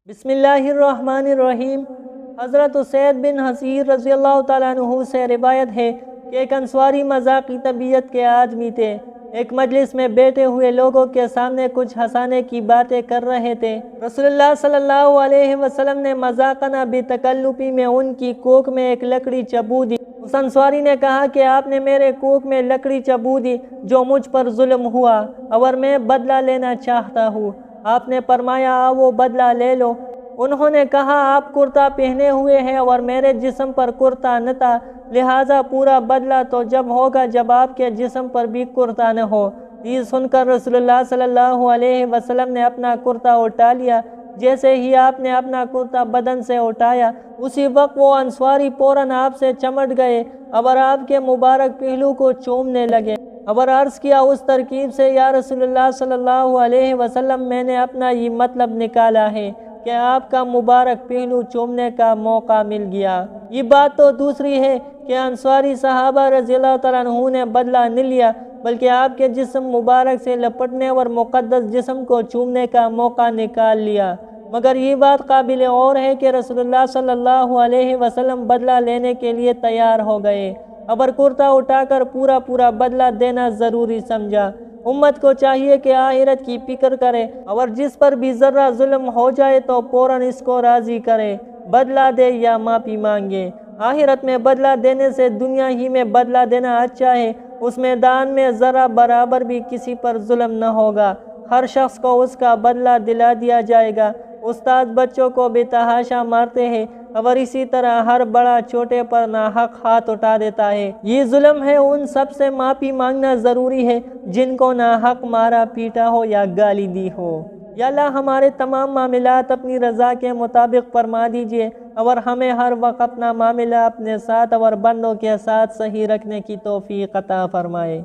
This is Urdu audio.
بسم اللہ الرحمن الرحیم۔ حضرت سید بن حصیر رضی اللہ تعالیٰ عنہ سے روایت ہے کہ ایک انصاری مذاقی طبیعت کے آدمی تھے۔ ایک مجلس میں بیٹھے ہوئے لوگوں کے سامنے کچھ ہنسانے کی باتیں کر رہے تھے۔ رسول اللہ صلی اللہ علیہ وسلم نے مذاقنا بتکلفی میں ان کی کوکھ میں ایک لکڑی چبو دی۔ اس انصاری نے کہا کہ آپ نے میرے کوکھ میں لکڑی چبو دی جو مجھ پر ظلم ہوا اور میں بدلہ لینا چاہتا ہوں۔ آپ نے فرمایا وہ بدلہ لے لو۔ انہوں نے کہا آپ کرتا پہنے ہوئے ہیں اور میرے جسم پر کرتا نہ تھا، لہٰذا پورا بدلہ تو جب ہوگا جب آپ کے جسم پر بھی کرتا نہ ہو۔ یہ سن کر رسول اللہ صلی اللہ علیہ وسلم نے اپنا کرتا اٹھا لیا۔ جیسے ہی آپ نے اپنا کرتا بدن سے اٹھایا اسی وقت وہ انصاری فوراً آپ سے چمٹ گئے اور آپ کے مبارک پہلو کو چومنے لگے اور عرض کیا اس ترکیب سے یا رسول اللہ صلی اللہ علیہ وسلم میں نے اپنا یہ مطلب نکالا ہے کہ آپ کا مبارک پہلو چومنے کا موقع مل گیا۔ یہ بات تو دوسری ہے کہ انصاری صحابہ رضی اللہ تعالیٰ عنہ نے بدلہ نہ لیا بلکہ آپ کے جسم مبارک سے لپٹنے اور مقدس جسم کو چومنے کا موقع نکال لیا۔ مگر یہ بات قابل غور ہے کہ رسول اللہ صلی اللہ علیہ وسلم بدلہ لینے کے لیے تیار ہو گئے اور کرتا اٹھا کر پورا بدلہ دینا ضروری سمجھا۔ امت کو چاہیے کہ آخرت کی فکر کرے اور جس پر بھی ذرہ ظلم ہو جائے تو فوراً اس کو راضی کرے، بدلہ دے یا معافی مانگے۔ آخرت میں بدلہ دینے سے دنیا ہی میں بدلہ دینا اچھا ہے۔ اس میدان میں ذرہ برابر بھی کسی پر ظلم نہ ہوگا، ہر شخص کو اس کا بدلہ دلا دیا جائے گا۔ استاد بچوں کو بے تحاشا مارتے ہیں اور اسی طرح ہر بڑا چھوٹے پر ناحق ہاتھ اٹھا دیتا ہے۔ یہ ظلم ہے، ان سب سے معافی مانگنا ضروری ہے جن کو ناحق مارا پیٹا ہو یا گالی دی ہو۔ یا اللہ ہمارے تمام معاملات اپنی رضا کے مطابق فرما دیجیے اور ہمیں ہر وقت اپنا معاملہ اپنے ساتھ اور بندوں کے ساتھ صحیح رکھنے کی توفیق عطا فرمائے۔